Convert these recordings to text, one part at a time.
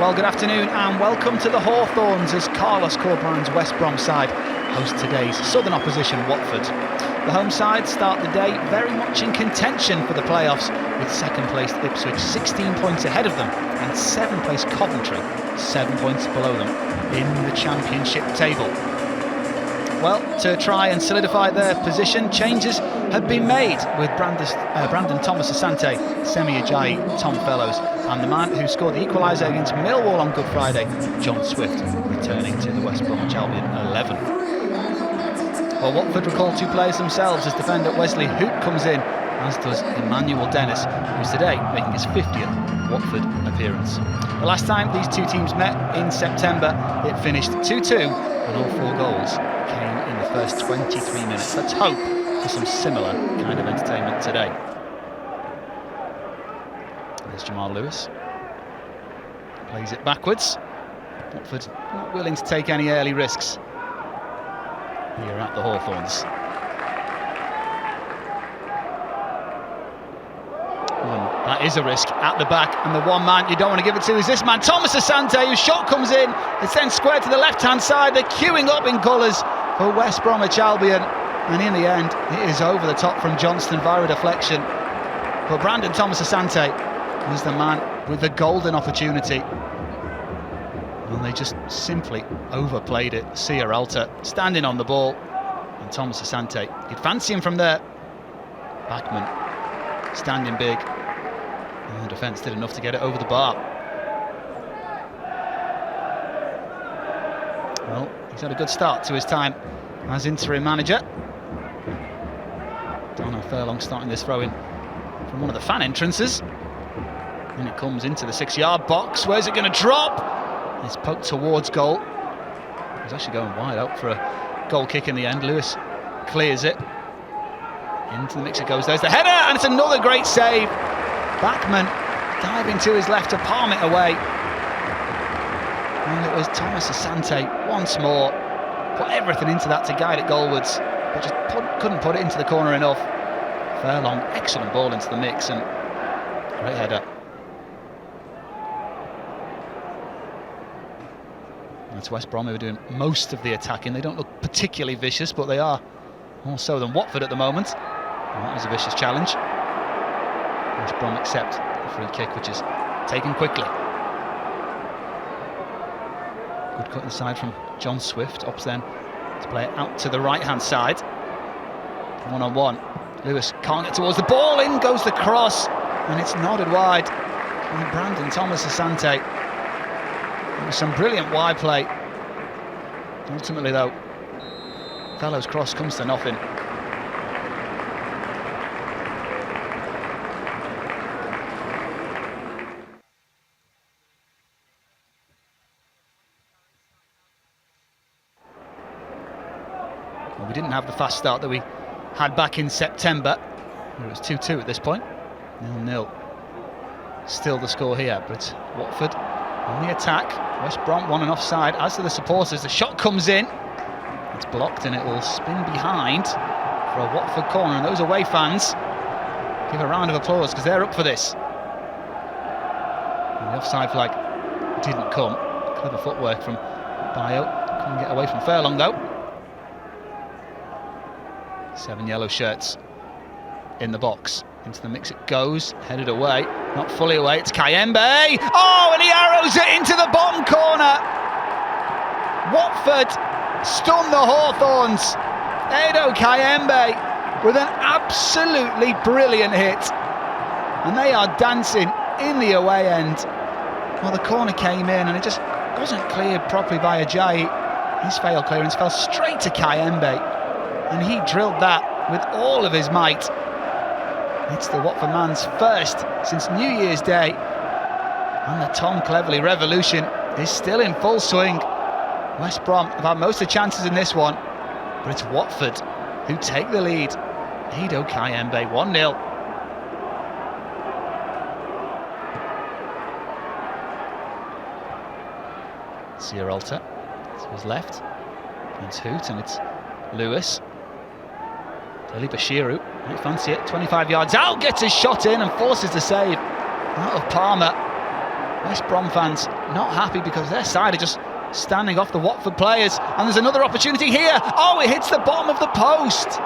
Well, good afternoon and welcome to the Hawthorns as Carlos Corberan's West Brom side host today's southern opposition, Watford. The home side start the day very much in contention for the playoffs, with second-placed Ipswich 16 points ahead of them and seventh-placed Coventry 7 points below them in the Championship table. Well, to try and solidify their position, changes have been made with Brandon Thomas Asante, Semi Ajayi, Tom Fellows, and the man who scored the equaliser against Millwall on Good Friday, John Swift, returning to the West Bromwich Albion 11. Well, Watford recall two players themselves as defender Wesley Hoop comes in, as does Emmanuel Dennis, who's today making his 50th Watford appearance. The last time these two teams met in September, it finished 2-2, and all four goals came in the first 23 minutes. Let's hope for some similar kind of entertainment today. There's Jamal Lewis. Plays it backwards. Watford not willing to take any early risks here at the Hawthorns. That is a risk at the back, and the one man you don't want to give it to is this man, Thomas Asante, whose shot comes in. It's then squared to the left-hand side. They're queuing up in colours for West Bromwich Albion, and in the end, it is over the top from Johnston via a deflection. But Brandon Thomas Asante was the man with the golden opportunity, and they just simply overplayed it. Alta standing on the ball, and Thomas Asante, you'd fancy him from there. Backman standing big, and the defence did enough to get it over the bar. Well, he's had a good start to his time as interim manager. Donna Furlong starting this throw-in from one of the fan entrances. And it comes into the 6-yard box. Where's it going to drop? It's poked towards goal. He's actually going wide out for a goal kick in the end. Lewis clears it. Into the mix it goes. There's the header, and it's another great save. Backman diving to his left to palm it away. And it was Thomas Asante once more. Put everything into that to guide it goalwards, but just couldn't put it into the corner enough. Furlong, excellent ball into the mix, and great header. It's West Brom who are doing most of the attacking. They don't look particularly vicious, but they are more so than Watford at the moment. And that was a vicious challenge. West Brom accept the free kick, which is taken quickly. Good cut inside from John Swift. Opts then to play it out to the right-hand side. One-on-one. Lewis can't get towards the ball. In goes the cross, and it's nodded wide. And Brandon Thomas Asante. It was some brilliant wide play. Ultimately, though, Fellows' cross comes to nothing. Well, we didn't have the fast start that we had back in September. It was 2-2 at this point. 0-0. Still the score here, but Watford on the attack. West Brom one and offside, as do the supporters. The shot comes in. It's blocked and it will spin behind for a Watford corner. And those away fans give a round of applause because they're up for this. And the offside flag didn't come. Clever footwork from Bayo. Couldn't get away from Furlong though. 7 yellow shirts in the box. Into the mix it goes, headed away, not fully away, it's Kayembe! Oh, and he arrows it into the bottom corner! Watford stun the Hawthorns. Edo Kayembe with an absolutely brilliant hit. And they are dancing in the away end. Well, the corner came in and it just wasn't cleared properly by Ajayi. His failed clearance fell straight to Kayembe. And he drilled that with all of his might. It's the Watford man's first since New Year's Day. And the Tom Cleverley revolution is still in full swing. West Brom have had most of the chances in this one, but it's Watford who take the lead. Edo Kayembe, 1-0. Alta to his left. It's Hoot and it's Lewis. Deli Bashiru, might fancy it, 25 yards out, gets his shot in and forces the save out of Palmer. West Brom fans not happy because their side are just standing off the Watford players. And there's another opportunity here. Oh, it hits the bottom of the post.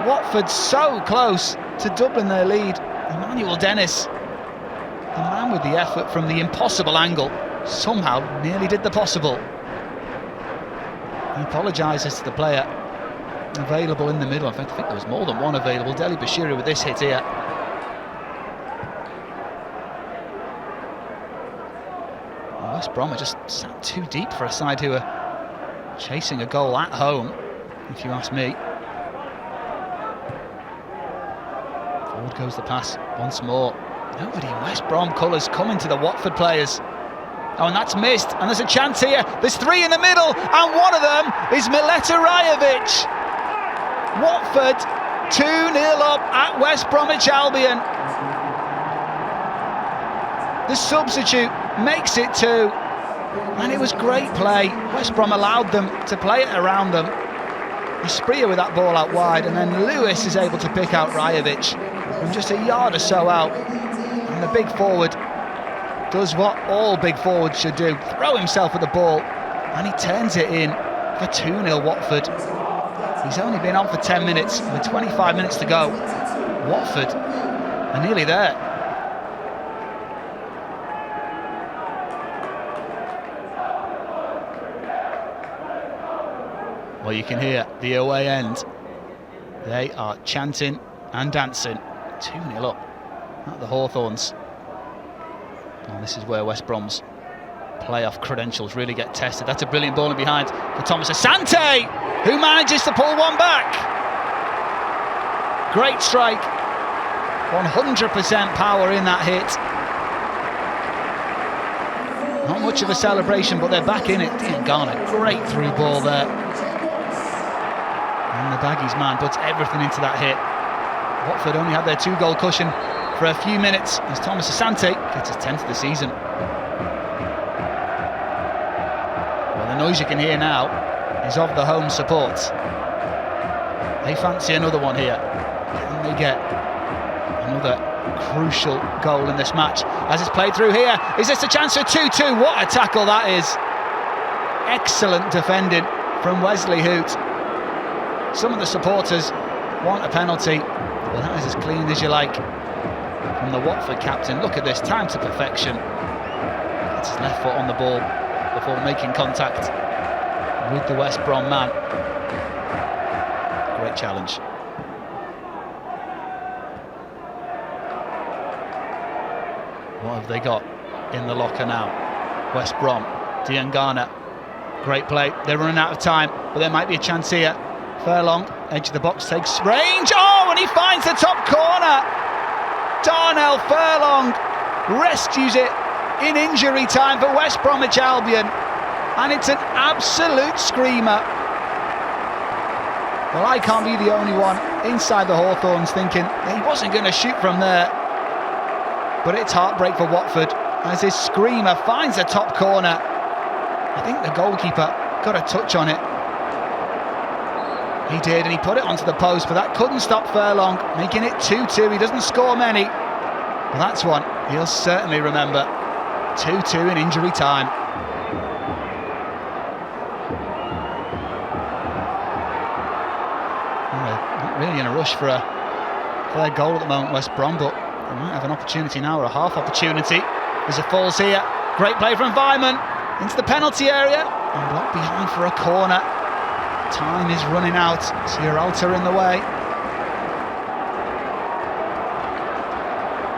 Watford so close to doubling their lead. Emmanuel Dennis, the man with the effort from the impossible angle, somehow nearly did the possible. He apologises to the player available in the middle. In fact, I think there was more than one available. Deli Bashiri with this hit here. West Brom are just sat too deep for a side who are chasing a goal at home, if you ask me. Forward goes the pass once more. Nobody in West Brom colours coming to the Watford players. Oh, and that's missed, and there's a chance here. There's three in the middle, and one of them is Mileta Rajovic. Watford 2-0 up at West Bromwich Albion. The substitute makes it 2, and it was great play. West Brom allowed them to play it around them. Espria with that ball out wide, and then Lewis is able to pick out Rajovic from just a yard or so out. And the big forward does what all big forwards should do, throw himself at the ball, and he turns it in for 2-0 Watford. He's only been on for 10 minutes, with 25 minutes to go. Watford are nearly there. Well, you can hear the away end. They are chanting and dancing. 2-0 up at the Hawthorns. And this is where West Brom's playoff credentials really get tested. That's a brilliant ball in behind for Thomas Asante, who manages to pull one back. Great strike. 100% power in that hit. Not much of a celebration, but they're back in it. Diangana, great through ball there. And the Baggies man puts everything into that hit. Watford only had their 2-goal cushion for a few minutes as Thomas Asante gets his 10th of the season. Well, the noise you can hear now is of the home support. They fancy another one here. Can they get another crucial goal in this match? As it's played through here, is this a chance for 2-2? What a tackle that is. Excellent defending from Wesley Hoot. Some of the supporters want a penalty, but that is as clean as you like from the Watford captain. Look at this, time to perfection. Gets his left foot on the ball before making contact with the West Brom man. Great challenge. What have they got in the locker now? West Brom, Diangana, great play. They're running out of time, but there might be a chance here. Furlong, edge of the box, takes range. Oh, and he finds the top corner. Darnell Furlong rescues it in injury time for West Bromwich Albion. And it's an absolute screamer. Well, I can't be the only one inside the Hawthorns thinking he wasn't going to shoot from there. But it's heartbreak for Watford as this screamer finds the top corner. I think the goalkeeper got a touch on it. He did, and he put it onto the post, but that couldn't stop Furlong, making it 2-2. He doesn't score many. Well, that's one he'll certainly remember. 2-2 in injury time. Well, they're not really in a rush for their goal at the moment, West Brom, but they might have an opportunity now, or a half opportunity. There's a falls here. Great play from Weimann into the penalty area, and blocked behind for a corner. Time is running out. Sierralta in the way.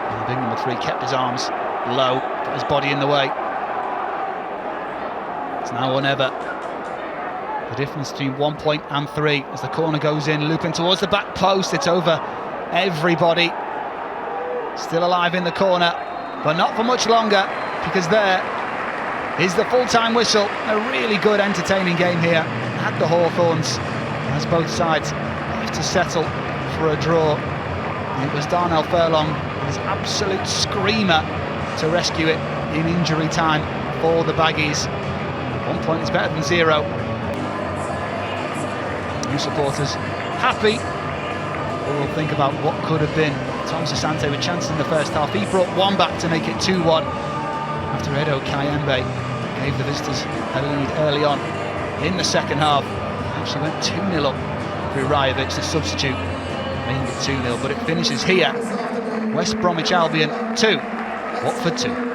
And the big number 3 kept his arms low, got his body in the way. It's now or never. The difference between 1 point and 3 as the corner goes in, looping towards the back post. It's over everybody. Still alive in the corner, but not for much longer, because there is the full-time whistle. A really good, entertaining game here at the Hawthorns, as both sides have to settle for a draw. It was Darnell Furlong, his absolute screamer, to rescue it in injury time for the Baggies. 1 point is better than 0. New supporters happy, but we'll think about what could have been. Thomas Asante with chances in the first half. He brought one back to make it 2-1. after Edo Kayembe gave the visitors a lead early on in the second half. Actually went 2-0 up through Rajovic, the substitute, making it 2-0, but it finishes here. West Bromwich Albion 2, Watford 2.